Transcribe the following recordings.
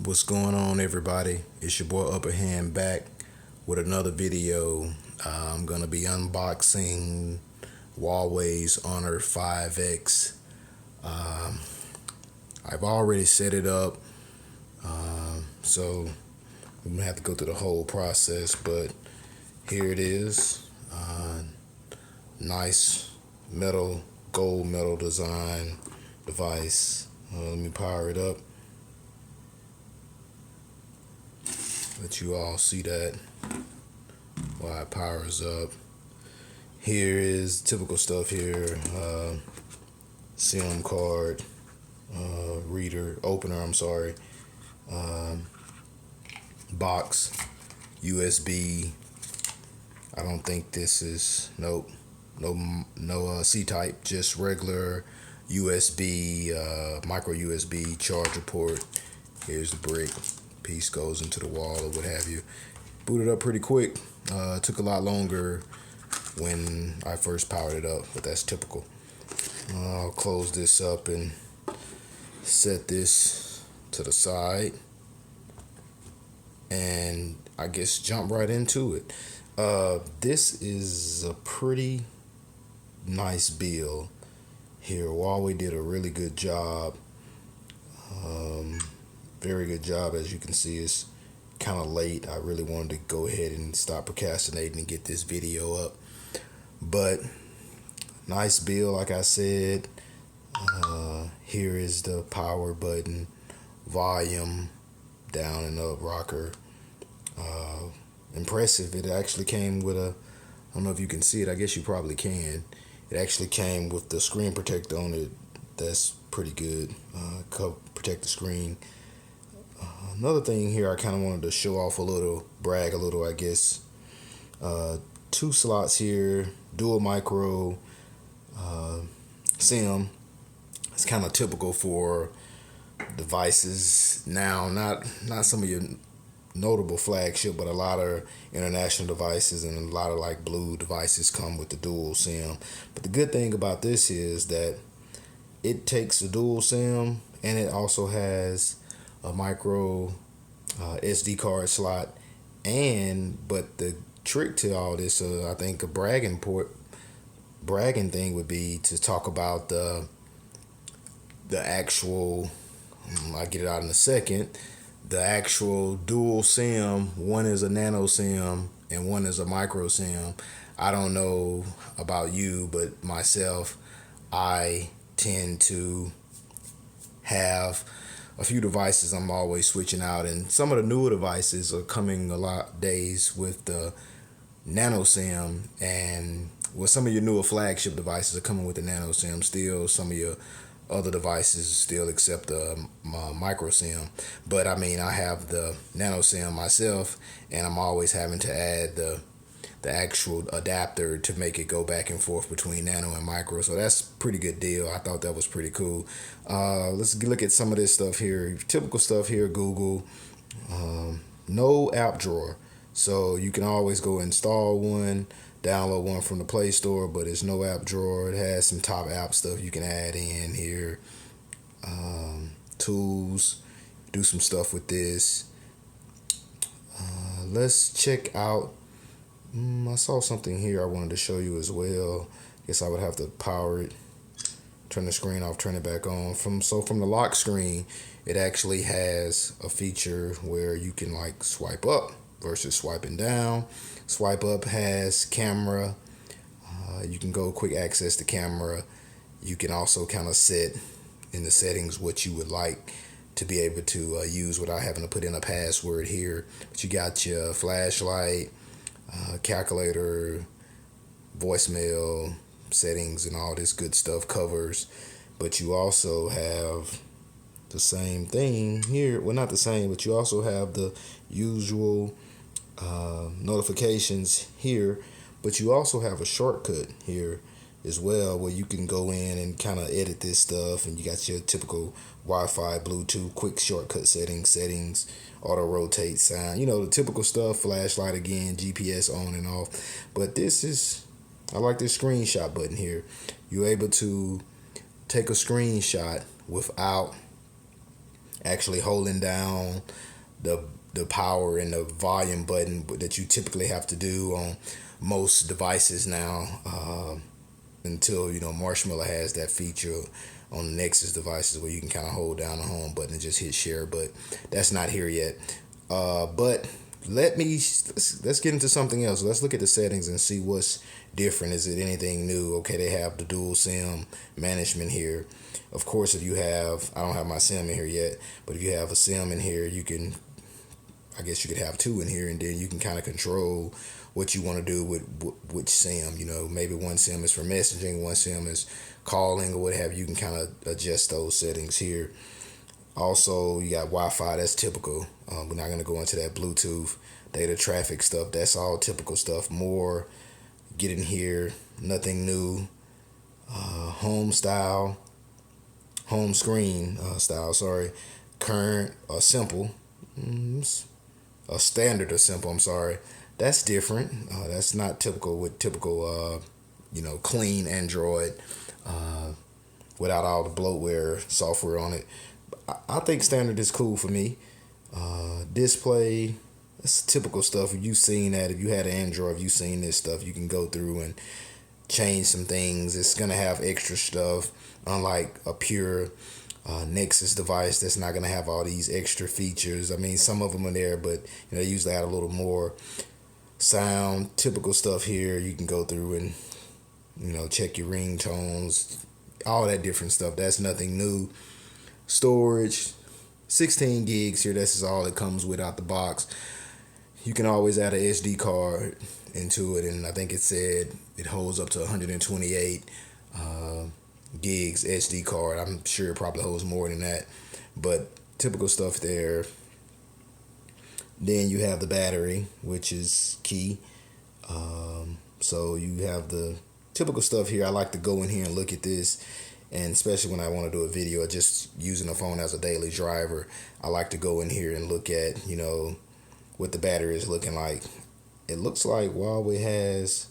What's going on, everybody? It's your boy Upper Hand back with another video. I'm gonna be unboxing Huawei's Honor 5X. I've already set it up, so I'm gonna have to go through the whole process, but here it is. Nice gold metal design device. Let me power it up. Let you all see that while it powers up. Here is typical stuff here. SIM card, opener, box, USB. I don't think this is, no C-type, just regular USB, micro USB charger port. Here's the brick. Piece goes into the wall or what have you. Booted up pretty quick. Took a lot longer when I first powered it up, but that's typical. I'll close this up and set this to the side, and I guess jump right into it. This is a pretty nice build here. Huawei did a really good job. Very good job. As you can see, it's kind of late. I really wanted to go ahead and stop procrastinating and get this video up, but nice build, like I said. Here is the power button, volume, down and up rocker. Impressive. It actually came with a, I don't know if you can see it, I guess you probably can. It actually came with the screen protector on it. That's pretty good. Protect the screen. Another thing here I kind of wanted to show off a little, brag a little, I guess. 2 slots here, dual micro SIM. It's kind of typical for devices now, not some of your notable flagship, but a lot of international devices and a lot of like blue devices come with the dual SIM. But the good thing about this is that it takes the dual SIM and it also has a micro SD card slot. But the trick to all this, I think a bragging thing would be to talk about the actual, I'll get it out in a second, the actual dual SIM. One is a nano SIM and one is a micro SIM. I don't know about you, but myself, I tend to have a few devices I'm always switching out, and some of the newer devices are coming a lot days with the nano SIM, and some of your newer flagship devices are coming with the nano SIM still. Some of your other devices still accept the micro SIM, but I mean, I have the nano SIM myself, and I'm always having to add the actual adapter to make it go back and forth between nano and micro. So that's a pretty good deal. I thought that was pretty cool. Let's look at some of this stuff here. Typical stuff here. Google, no app drawer, so you can always go install one, download one from the Play Store, but it's no app drawer. It has some top app stuff you can add in here. Tools, do some stuff with this. Let's check out. I saw something here I wanted to show you as well. Guess I would have to power it, turn the screen off, turn it back on. From the lock screen, it actually has a feature where you can like swipe up versus swiping down. Swipe up has camera. You can go quick access to camera. You can also kind of set in the settings what you would like to be able to use without having to put in a password here. But you got your flashlight, calculator, voicemail settings, and all this good stuff, covers. But you also have the same thing here. Well, not the same, but you also have the usual notifications here. But you also have a shortcut here as well, where you can go in and kind of edit this stuff, and you got your typical Wi-Fi, Bluetooth, quick shortcut settings, auto rotate, sound, the typical stuff. Flashlight again, GPS on and off. But I like this screenshot button here. You're able to take a screenshot without actually holding down the power and the volume button that you typically have to do on most devices now, until Marshmallow has that feature on the Nexus devices where you can kind of hold down the home button and just hit share, but that's not here yet. But let's get into something else. Let's look at the settings and see what's different. Is it anything new? Okay, they have the dual SIM management here. Of course, if you have, I don't have my SIM in here yet, but if you have a SIM in here, I guess you could have two in here, and then you can kind of control what you want to do with which SIM. Maybe one SIM is for messaging, one SIM is calling or what have you. You can kind of adjust those settings here. Also, you got Wi-Fi. That's typical. We're not going to go into that Bluetooth data traffic stuff. That's all typical stuff. More get in here. Nothing new. Home screen style. Sorry. Current or simple. A standard or simple. I'm sorry. That's different. That's not typical with typical, clean Android without all the bloatware software on it. I think standard is cool for me. Display, that's typical stuff. You've seen that. If you had an Android, you've seen this stuff. You can go through and change some things. It's going to have extra stuff, unlike a pure Nexus device that's not going to have all these extra features. I mean, some of them are there, but they usually add a little more. Sound, typical stuff here. You can go through and check your ringtones, all that different stuff. That's nothing new. Storage, 16 gigs here. This is all it comes with out the box. You can always add an SD card into it, and I think it said it holds up to 128 gigs SD card. I'm sure it probably holds more than that, but typical stuff there. Then you have the battery, which is key. So you have the typical stuff here. I like to go in here and look at this, and especially when I want to do a video or just using the phone as a daily driver, I like to go in here and look at what the battery is looking like. It looks like Huawei has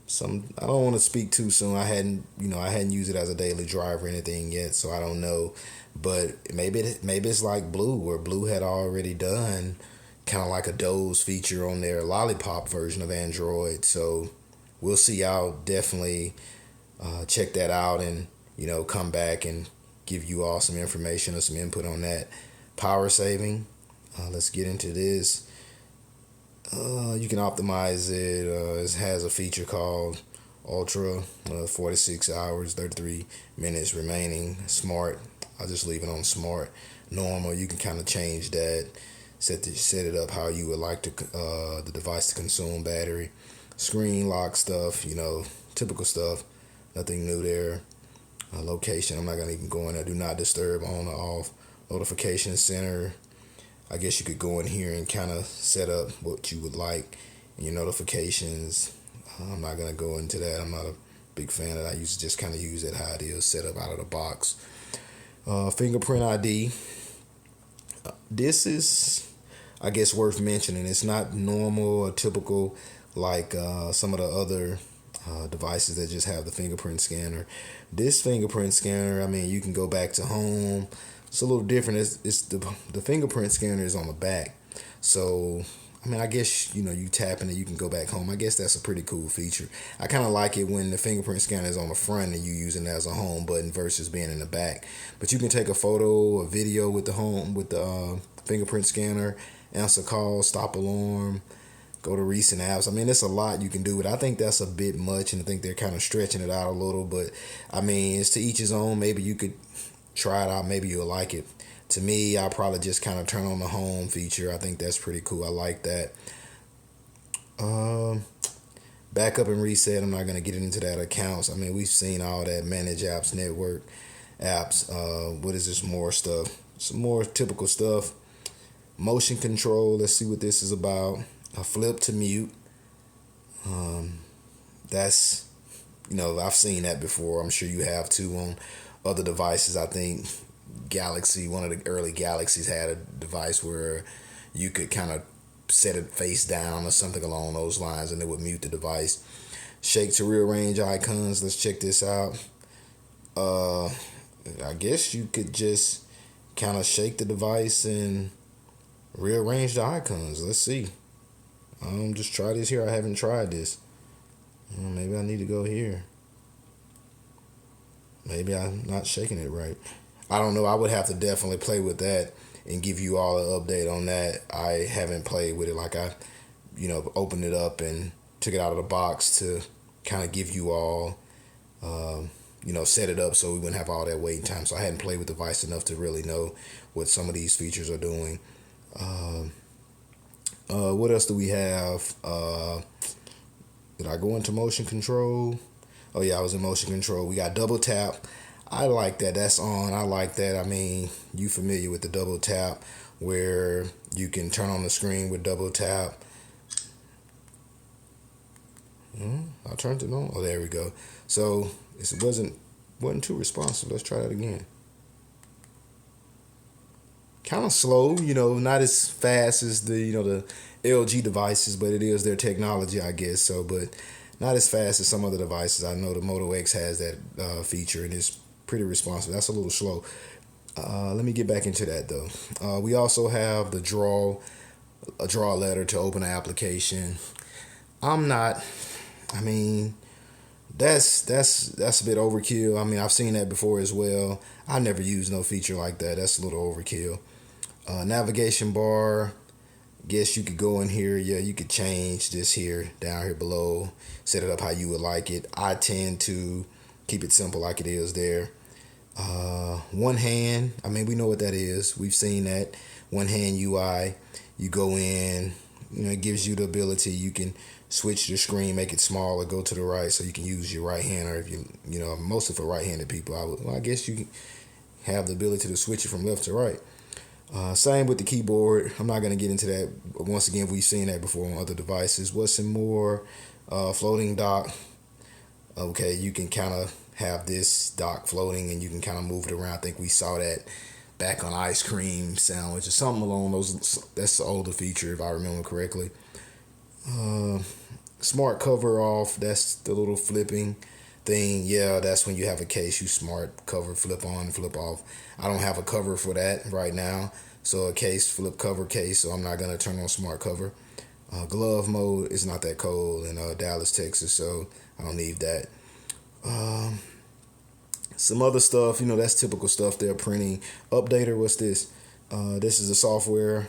some. I don't want to speak too soon. I hadn't used it as a daily driver or anything yet, so I don't know. But maybe it's like Blue, where Blue had already done kind of like a Doze feature on their Lollipop version of Android. So we'll see. I'll definitely check that out and come back and give you all some information or some input on that. Power saving. Let's get into this. You can optimize it. It has a feature called Ultra, 46 hours, 33 minutes remaining. Smart. I'll just leave it on smart. Normal. You can kind of change that. Set it up how you would like the device to consume battery. Screen lock stuff. Typical stuff. Nothing new there. Location. I'm not gonna even go in there. Do not disturb on or off. Notification center. I guess you could go in here and kind of set up what you would like in your notifications. I'm not going to go into that. I'm not a big fan of that. I used to just kind of use it how it is set up out of the box. Fingerprint ID. This is, I guess, worth mentioning. It's not normal or typical like some of the other devices that just have the fingerprint scanner. This fingerprint scanner, I mean, you can go back to home. It's a little different. It's the fingerprint scanner is on the back, so I mean, I guess you tap in it, you can go back home. I guess that's a pretty cool feature. I kind of like it when the fingerprint scanner is on the front and you using it as a home button versus being in the back. But you can take a photo, a video with the fingerprint scanner, answer calls, stop alarm, go to recent apps. I mean, it's a lot you can do with it. I think that's a bit much, and I think they're kind of stretching it out a little. But I mean, it's to each his own. Maybe you could try it out. Maybe you'll like it. To me, I'll probably just kind of turn on the home feature. I think that's pretty cool. I like that. Backup and reset. I'm not going to get into that. Accounts. I mean, we've seen all that. Manage apps, network apps. What is this more stuff? Some more typical stuff. Motion control. Let's see what this is about. A flip to mute. That's, I've seen that before. I'm sure you have too on other devices. I think Galaxy, one of the early Galaxies had a device where you could kind of set it face down or something along those lines, and it would mute the device. Shake to rearrange icons. Let's check this out. I guess you could just kind of shake the device and rearrange the icons. Let's see. Just try this here. I haven't tried this. Maybe I need to go here. Maybe I'm not shaking it right. I don't know. I would have to definitely play with that and give you all an update on that. I haven't played with it. Like I, opened it up and took it out of the box to kind of give you all, set it up so we wouldn't have all that waiting time. So I hadn't played with the device enough to really know what some of these features are doing. What else do we have? Did I go into motion control? Oh yeah, I was in motion control. We got double tap. I like that. That's on. I like that. I mean, you familiar with the double tap where you can turn on the screen with double tap. I turned it on. Oh, there we go. So it wasn't too responsive. Let's try that again. Kind of slow, not as fast as the LG devices, but it is their technology, I guess. So, but not as fast as some other devices. I know the Moto X has that feature and it's pretty responsive. That's a little slow. Let me get back into that though. We also have a draw letter to open an application. That's a bit overkill. I mean, I've seen that before as well. I never used no feature like that. That's a little overkill. Navigation bar. Guess you could go in here. Yeah, you could change this here, down here below. Set it up how you would like it. I tend to keep it simple like it is there. One hand. I mean, we know what that is. We've seen that. One hand UI. You go in. It gives you the ability. You can switch the screen, make it smaller, go to the right, so you can use your right hand. Or if mostly for right-handed people, I guess you have the ability to switch it from left to right. Same with the keyboard. I'm not going to get into that. Once again, we've seen that before on other devices. What's some more? Floating dock. Okay, you can kind of have this dock floating and you can kind of move it around. I think we saw that back on Ice Cream Sandwich or something along those. That's the older feature if I remember correctly. Smart cover off. That's the little flipping thing. Yeah, that's when you have a case, you smart cover, flip on, flip off. I don't have a cover for that right now. So a case, flip cover case. So I'm not going to turn on smart cover. Glove mode is not that cold in Dallas, Texas. So I don't need that. Some other stuff, that's typical stuff there. Printing. Updater, what's this? This is the software.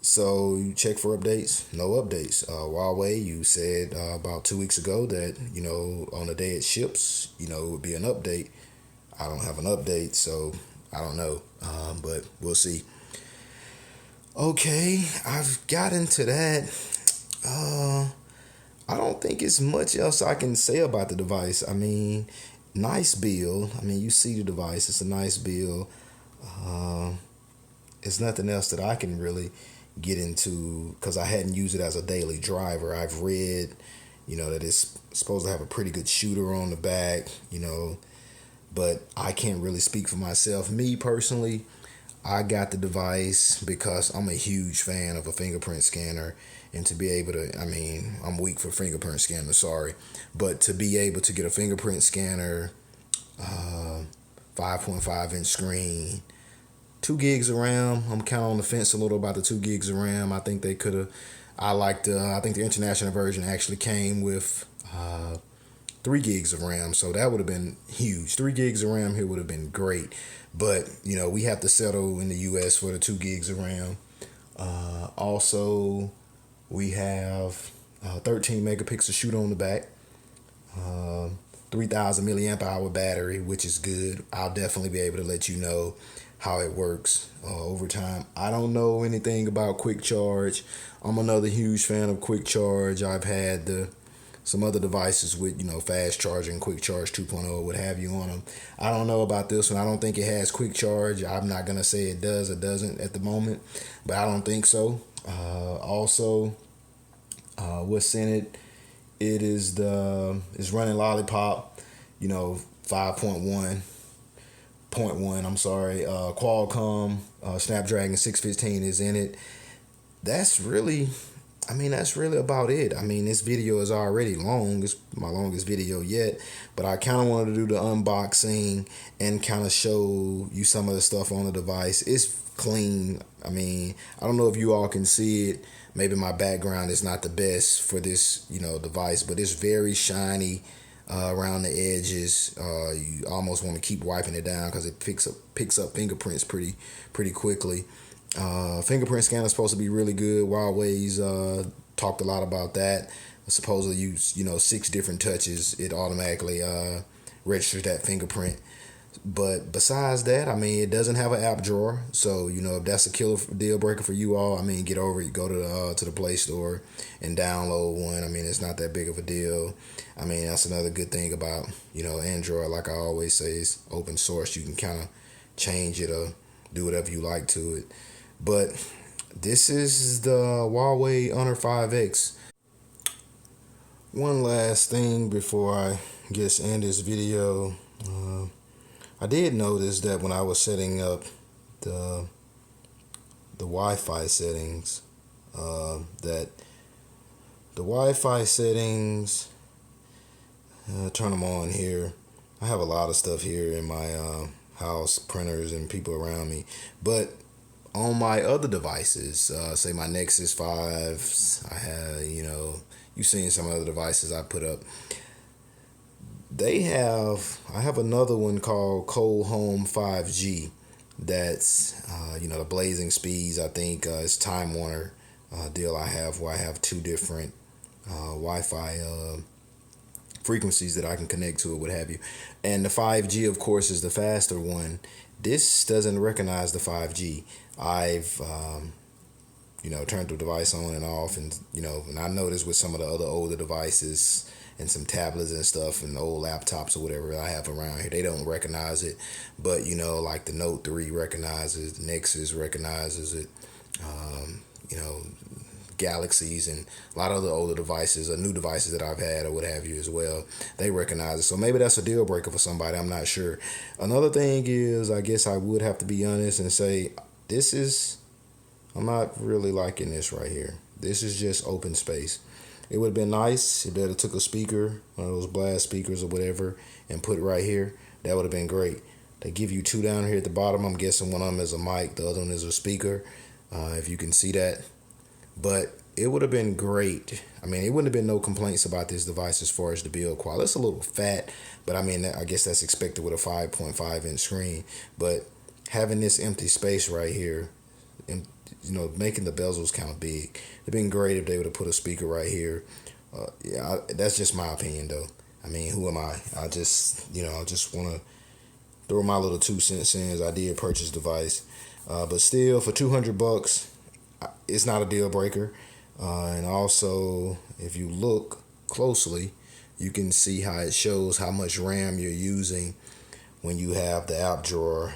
So you check for updates. No updates. Huawei, you said about 2 weeks ago that, on the day it ships, it would be an update. I don't have an update, so I don't know. But we'll see. Okay, I've got into that. I don't think it's much else I can say about the device. I mean, nice build. I mean, you see the device. It's a nice build. It's nothing else that I can really get into because I hadn't used it as a daily driver. I've read, that it's supposed to have a pretty good shooter on the back, but I can't really speak for myself. Me personally, I got the device because I'm a huge fan of a fingerprint scanner, and to be able to, I'm weak for fingerprint scanner, sorry, but to be able to get a fingerprint scanner, 5.5 inch screen, 2 gigs of RAM. I'm kind of on the fence a little about the 2 gigs of RAM. I think they could have. I think the international version actually came with 3 gigs of RAM, so that would have been huge. 3 gigs of RAM here would have been great, but we have to settle in the U.S. for the 2 gigs of RAM. Also, we have 13 megapixel shooter on the back, 3,000 milliamp hour battery, which is good. I'll definitely be able to let you know how it works over time. I don't know anything about quick charge. I'm another huge fan of quick charge. I've had some other devices with fast charging, quick charge 2.0, what have you on them. I don't know about this one. I don't think it has quick charge. I'm not gonna say it does or doesn't at the moment, but I don't think so. Also, what's in it? It's running Lollipop, 5.1. I'm sorry. Qualcomm Snapdragon 615 is in it. That's really, I mean, that's really about it. I mean, this video is already long. It's my longest video yet. But I kind of wanted to do the unboxing and kind of show you some of the stuff on the device. It's clean. I mean, I don't know if you all can see it. Maybe my background is not the best for this, device, but it's very shiny around the edges. You almost want to keep wiping it down because it picks up fingerprints pretty quickly. Fingerprint scanner is supposed to be really good. Huawei's talked a lot about that. Supposedly use 6 different touches, it automatically registers that fingerprint. But besides that, I mean, it doesn't have an app drawer. So, if that's a killer deal breaker for you all, I mean, get over it. Go to the Play Store and download one. I mean, it's not that big of a deal. I mean, that's another good thing about, Android. Like I always say, it's open source. You can kind of change it or do whatever you like to it. But this is the Huawei Honor 5X. One last thing before I end this video. I did notice that when I was setting up the Wi-Fi settings, that the Wi-Fi settings, turn them on here. I have a lot of stuff here in my house, printers and people around me, but on my other devices, say my Nexus 5, I have, you've seen some other devices I put up. I have another one called Cold Home 5G. That's, the blazing speeds. I think it's Time Warner deal I have, where I have 2 different Wi-Fi frequencies that I can connect to it, what have you. And the 5G, of course, is the faster one. This doesn't recognize the 5G. I've turned the device on and off, and and I noticed with some of the other older devices and some tablets and stuff and old laptops or whatever I have around here, they don't recognize it. But like the Note 3 recognizes, the Nexus recognizes it, Galaxies and a lot of other older devices or new devices that I've had or what have you as well, they recognize it. So maybe that's a deal breaker for somebody, I'm not sure. Another thing is, I guess I would have to be honest and say, I'm not really liking this right here. This is just open space. It would have been nice if they had took a speaker, one of those blast speakers or whatever, and put it right here. That would have been great. They give you 2 down here at the bottom. I'm guessing one of them is a mic, the other one is a speaker, if you can see that. But it would have been great. I mean, it wouldn't have been no complaints about this device as far as the build quality. It's a little fat, but I mean, I guess that's expected with a 5.5 inch screen. But having this empty space right here, and making the bezels kind of big, it'd been great if they would have put a speaker right here. That's just my opinion, though. I mean, who am I? I just want to throw my little 2 cents in, as I did purchase the device. But still, for $200, it's not a deal breaker. And also, if you look closely, you can see how it shows how much RAM you're using when you have the app drawer.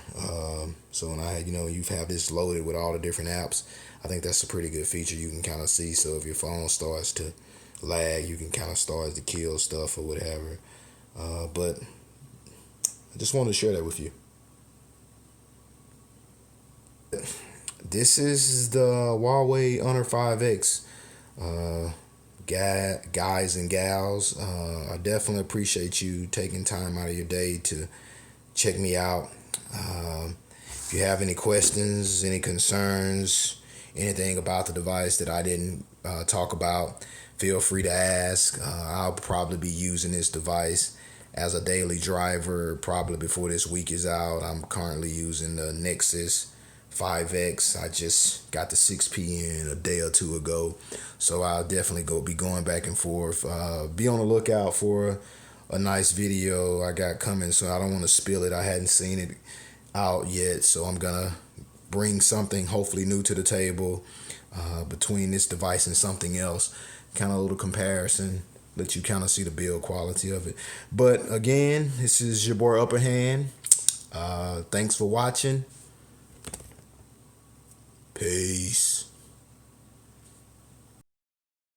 So when you have this loaded with all the different apps, I think that's a pretty good feature you can kind of see. So if your phone starts to lag, you can kind of start to kill stuff or whatever. But I just wanted to share that with you. This is the Huawei Honor 5X. Guys and gals, I definitely appreciate you taking time out of your day to check me out. If you have any questions, any concerns, anything about the device that I didn't talk about, feel free to ask. I'll probably be using this device as a daily driver probably before this week is out. I'm currently using the Nexus 5X. I just got the 6P in a day or 2 ago, so I'll definitely be going back and forth. Be on the lookout for a nice video I got coming, so I don't want to spill it. I hadn't seen it out yet, so I'm gonna bring something hopefully new to the table between this device and something else, kind of a little comparison, let you kind of see the build quality of it. But again, this is your boy Upper Hand. Thanks for watching. Peace.